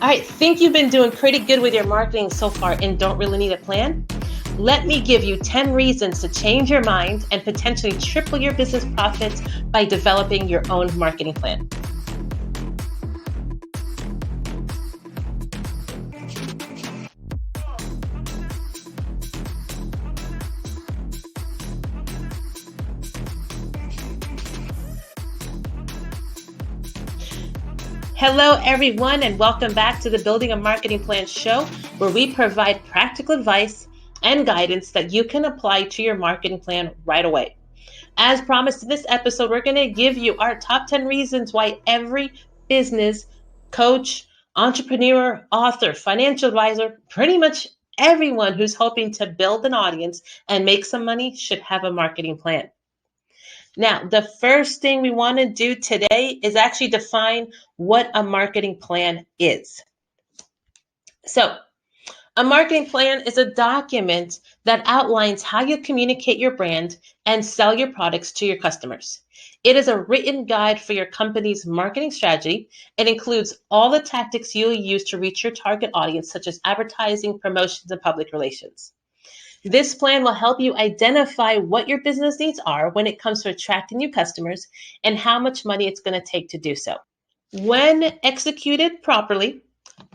All right, think you've been doing pretty good with your marketing so far and don't really need a plan? Let me give you 10 reasons to change your mind and potentially triple your business profits by developing your own marketing plan. Hello, everyone, and welcome back to the Building a Marketing Plan show, where we provide practical advice and guidance that you can apply to your marketing plan right away. As promised in this episode, we're going to give you our top 10 reasons why every business coach, entrepreneur, author, financial advisor, pretty much everyone who's hoping to build an audience and make some money should have a marketing plan. Now, the first thing we want to do today is actually define what a marketing plan is. So, a marketing plan is a document that outlines how you communicate your brand and sell your products to your customers. It is a written guide for your company's marketing strategy. It includes all the tactics you'll use to reach your target audience, such as advertising, promotions, and public relations. This plan will help you identify what your business needs are when it comes to attracting new customers and how much money it's going to take to do so. When executed properly,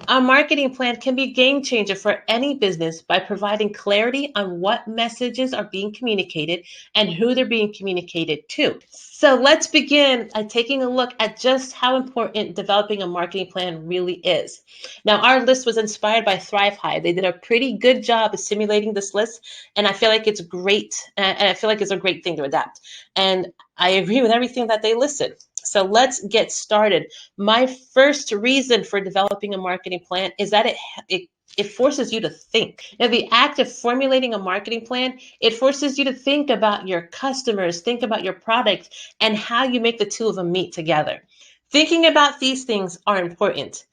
a marketing plan can be a game changer for any business by providing clarity on what messages are being communicated and who they're being communicated to. So let's begin by taking a look at just how important developing a marketing plan really is. Now, our list was inspired by Thrive High. They did a pretty good job of simulating this list, and I feel like it's great, and I feel like it's a great thing to adapt. And I agree with everything that they listed. So let's get started. My first reason for developing a marketing plan is that it forces you to think. Now, the act of formulating a marketing plan, it forces you to think about your customers, think about your product, and how you make the two of them meet together. Thinking about these things are important,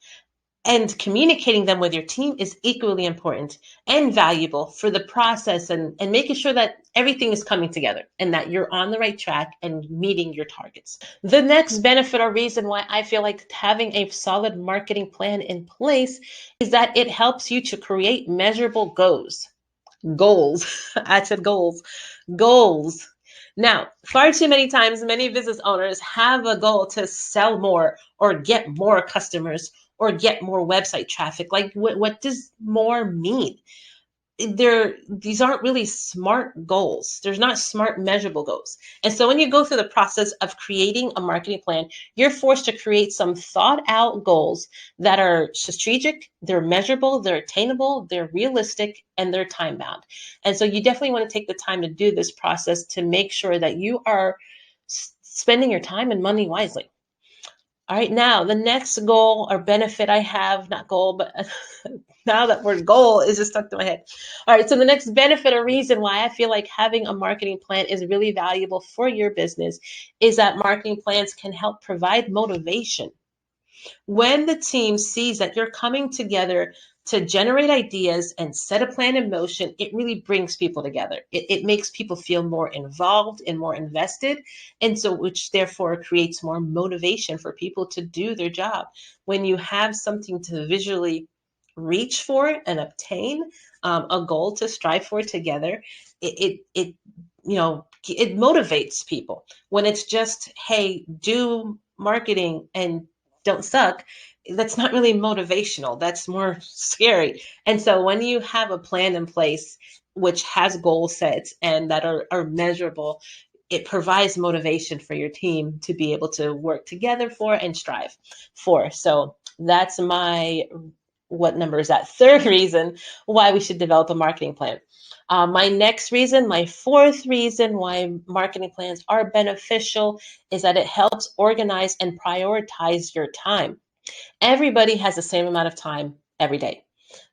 and communicating them with your team is equally important and valuable for the process and making sure that everything is coming together and that you're on the right track and meeting your targets. The next benefit or reason why I feel like having a solid marketing plan in place is that it helps you to create measurable goals. Goals. I said goals. Goals. Now, far too many times, many business owners have a goal to sell more or get more customers or get more website traffic. Like, what does more mean? These aren't really smart goals. There's not smart measurable goals. And so when you go through the process of creating a marketing plan, you're forced to create some thought out goals that are strategic, they're measurable, they're attainable, they're realistic, and they're time bound. And so you definitely want to take the time to do this process to make sure that you are spending your time and money wisely. All right, now the next goal or benefit I have, not goal, but now that word goal is just stuck to my head. All right, so the next benefit or reason why I feel like having a marketing plan is really valuable for your business is that marketing plans can help provide motivation. When the team sees that you're coming together to generate ideas and set a plan in motion, it really brings people together. It makes people feel more involved and more invested. And so, which therefore creates more motivation for people to do their job. When you have something to visually reach for and obtain, a goal to strive for together, it it motivates people. When it's just, hey, do marketing and don't suck, that's not really motivational. That's more scary. And so when you have a plan in place which has goal sets and that are measurable, it provides motivation for your team to be able to work together for and strive for. So that's my, what number is that? Third reason why we should develop a marketing plan. My next reason, my fourth reason why marketing plans are beneficial is that it helps organize and prioritize your time. Everybody has the same amount of time every day.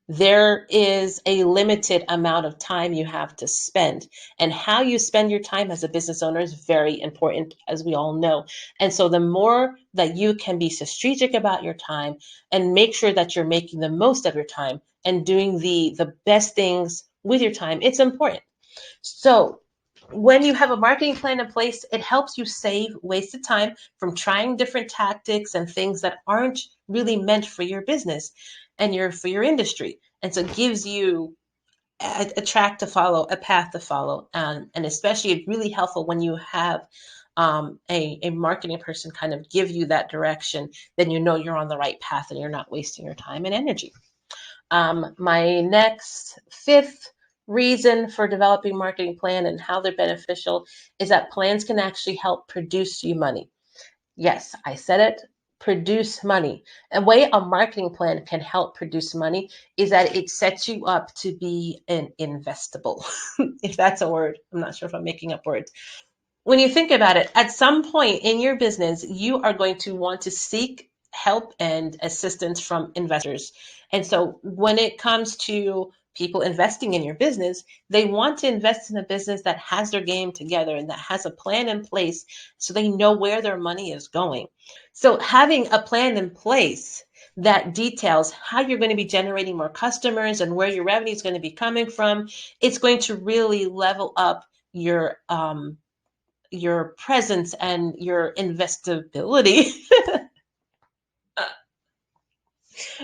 There is a limited amount of time you have to spend, and how you spend your time as a business owner is very important, as we all know. And so the more that you can be strategic about your time and make sure that you're making the most of your time and doing the best things with your time, it's important. So when you have a marketing plan in place, it helps you save wasted time from trying different tactics and things that aren't really meant for your business and for your industry. And so it gives you a track to follow, a path to follow. And especially it's really helpful when you have a marketing person kind of give you that direction, then you know you're on the right path and you're not wasting your time and energy. My next fifth reason for developing marketing plan and how they're beneficial is that plans can actually help produce you money. Yes, I said it, produce money. A way a marketing plan can help produce money is that it sets you up to be an investable, if that's a word. I'm not sure if I'm making up words. When you think about it, at some point in your business, you are going to want to seek help and assistance from investors. And so when it comes to people investing in your business, they want to invest in a business that has their game together and that has a plan in place so they know where their money is going. So having a plan in place that details how you're going to be generating more customers and where your revenue is going to be coming from, it's going to really level up your presence and your investability.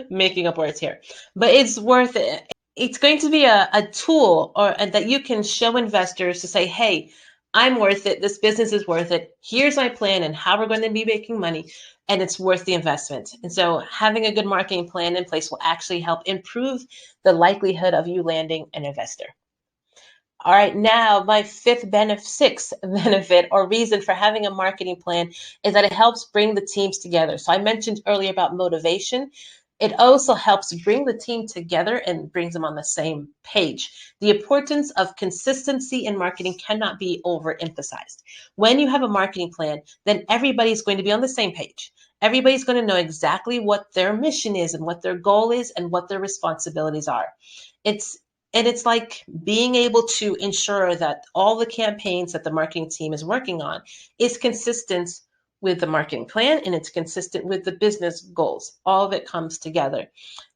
Making up words here, but it's worth it. It's going to be a tool or that you can show investors to say, hey, I'm worth it, this business is worth it, here's my plan and how we're going to be making money, and it's worth the investment. And so having a good marketing plan in place will actually help improve the likelihood of you landing an investor. All right, now my sixth benefit or reason for having a marketing plan is that it helps bring the teams together. So I mentioned earlier about motivation. It also helps bring the team together and brings them on the same page. The importance of consistency in marketing cannot be overemphasized. When you have a marketing plan, then everybody's going to be on the same page. Everybody's going to know exactly what their mission is and what their goal is and what their responsibilities are. It's it's like being able to ensure that all the campaigns that the marketing team is working on is consistent with the marketing plan and it's consistent with the business goals. All of it comes together.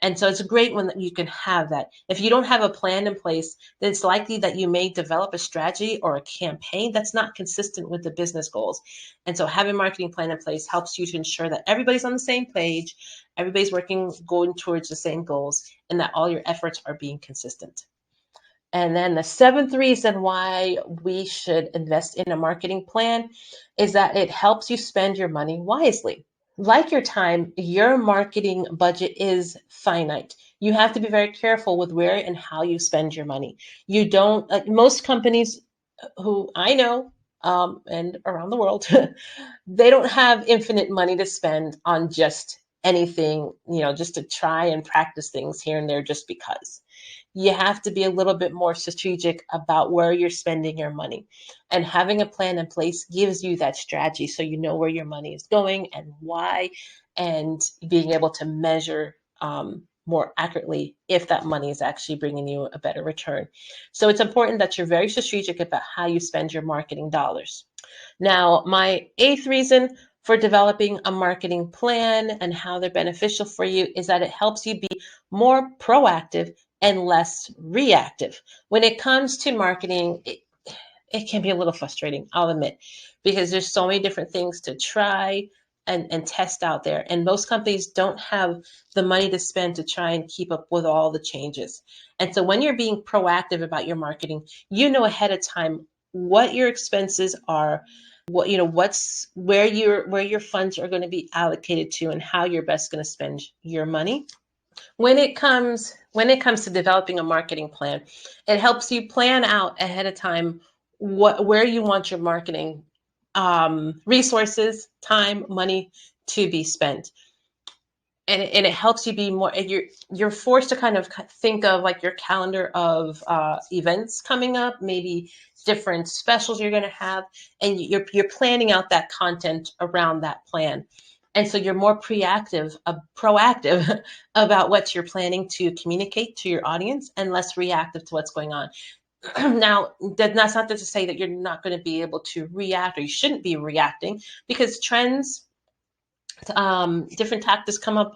And so it's great when you can have that. If you don't have a plan in place, then it's likely that you may develop a strategy or a campaign that's not consistent with the business goals. And so having a marketing plan in place helps you to ensure that everybody's on the same page, everybody's going towards the same goals, and that all your efforts are being consistent. And then the seventh reason why we should invest in a marketing plan is that it helps you spend your money wisely. Like your time, your marketing budget is finite. You have to be very careful with where and how you spend your money. You don't, most companies who I know and around the world, they don't have infinite money to spend on just anything, just to try and practice things here and there just because. You have to be a little bit more strategic about where you're spending your money. And having a plan in place gives you that strategy so you know where your money is going and why, and being able to measure more accurately if that money is actually bringing you a better return. So it's important that you're very strategic about how you spend your marketing dollars. Now, my eighth reason for developing a marketing plan and how they're beneficial for you is that it helps you be more proactive and less reactive. When it comes to marketing, it can be a little frustrating, I'll admit, because there's so many different things to try and test out there. And most companies don't have the money to spend to try and keep up with all the changes. And so when you're being proactive about your marketing, you know ahead of time what your expenses are, what's where your funds are going to be allocated to and how you're best going to spend your money. When it comes to developing a marketing plan, it helps you plan out ahead of time where you want your marketing resources, time, money to be spent. And it helps you be more, you're forced to kind of think of like your calendar of events coming up, maybe different specials you're going to have, and you're planning out that content around that plan. And so you're more proactive about what you're planning to communicate to your audience and less reactive to what's going on. Now, that's not to say that you're not going to be able to react, or you shouldn't be reacting, because trends, different tactics come up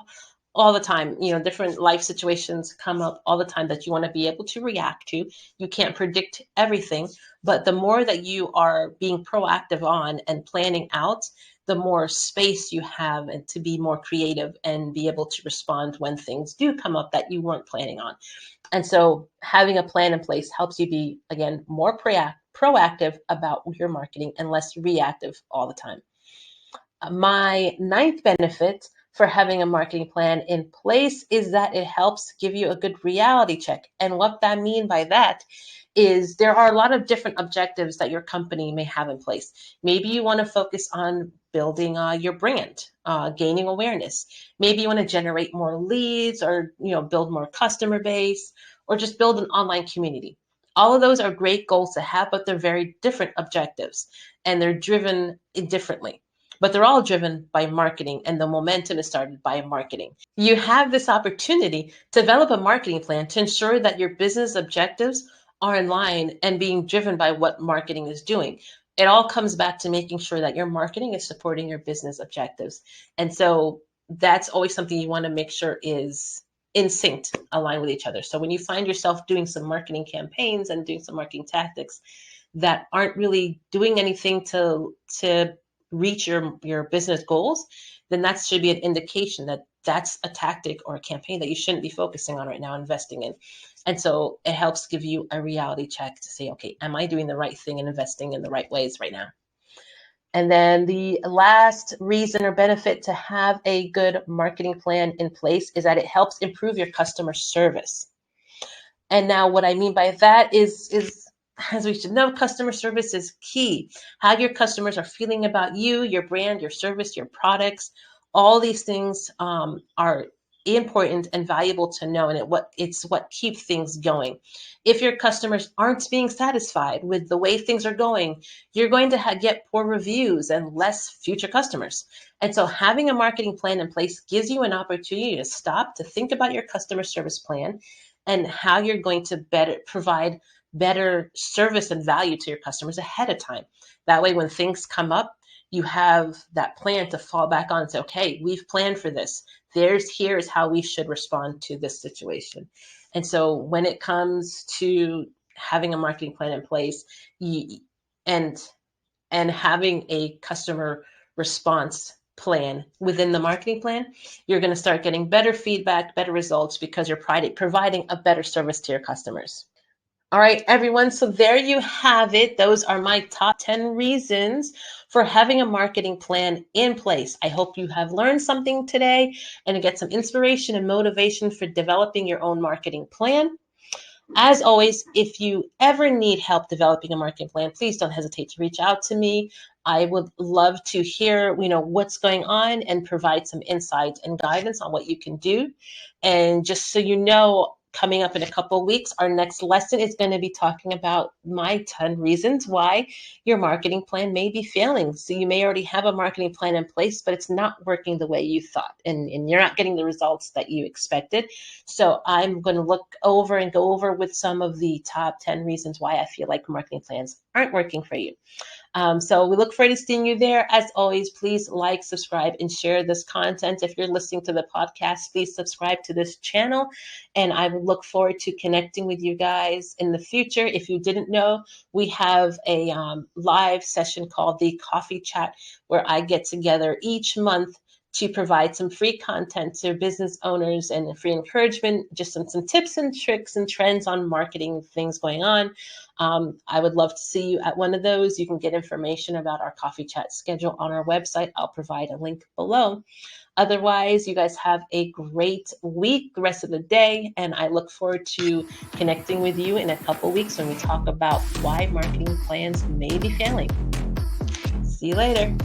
all the time. Different life situations come up all the time that you want to be able to react to. You can't predict everything, but the more that you are being proactive on and planning out, the more space you have and to be more creative and be able to respond when things do come up that you weren't planning on. And so having a plan in place helps you be, again, more proactive about your marketing and less reactive all the time. My ninth benefit for having a marketing plan in place is that it helps give you a good reality check. And what I mean by that is there are a lot of different objectives that your company may have in place. Maybe you want to focus on building your brand, gaining awareness. Maybe you want to generate more leads, or build more customer base, or just build an online community. All of those are great goals to have, but they're very different objectives, and they're driven differently, but they're all driven by marketing, and the momentum is started by marketing. You have this opportunity to develop a marketing plan to ensure that your business objectives are in line and being driven by what marketing is doing. It all comes back to making sure that your marketing is supporting your business objectives. And so that's always something you want to make sure is in sync, aligned with each other. So when you find yourself doing some marketing campaigns and doing some marketing tactics that aren't really doing anything to reach your business goals, then that should be an indication that that's a tactic or a campaign that you shouldn't be focusing on right now, investing in. And so it helps give you a reality check to say, okay, am I doing the right thing and investing in the right ways right now? And then the last reason or benefit to have a good marketing plan in place is that it helps improve your customer service. And now what I mean by that is as we should know, customer service is key. How your customers are feeling about you, your brand, your service, your products, all these things are important and valuable to know, and it's what keeps things going. If your customers aren't being satisfied with the way things are going, you're going to get poor reviews and less future customers. And so having a marketing plan in place gives you an opportunity to stop, to think about your customer service plan and how you're going to provide better service and value to your customers ahead of time. That way, when things come up, you have that plan to fall back on and say, okay, we've planned for this. Here's how we should respond to this situation. And so when it comes to having a marketing plan in place and having a customer response plan within the marketing plan, you're going to start getting better feedback, better results, because you're providing a better service to your customers. All right, everyone. So there you have it. Those are my top 10 reasons for having a marketing plan in place. I hope you have learned something today and get some inspiration and motivation for developing your own marketing plan. As always, if you ever need help developing a marketing plan, please don't hesitate to reach out to me. I would love to hear, what's going on and provide some insights and guidance on what you can do. And just so you know, coming up in a couple of weeks, our next lesson is going to be talking about my 10 reasons why your marketing plan may be failing. So you may already have a marketing plan in place, but it's not working the way you thought, and you're not getting the results that you expected. So I'm going to go over with some of the top 10 reasons why I feel like marketing plans aren't working for you. So we look forward to seeing you there. As always, please like, subscribe, and share this content. If you're listening to the podcast, please subscribe to this channel. And I would look forward to connecting with you guys in the future. If you didn't know, we have a live session called the Coffee Chat, where I get together each month to provide some free content to business owners and free encouragement, just some tips and tricks and trends on marketing things going on. I would love to see you at one of those. You can get information about our Coffee Chat schedule on our website. I'll provide a link below. Otherwise, you guys have a great week, the rest of the day, and I look forward to connecting with you in a couple weeks when we talk about why marketing plans may be failing. See you later.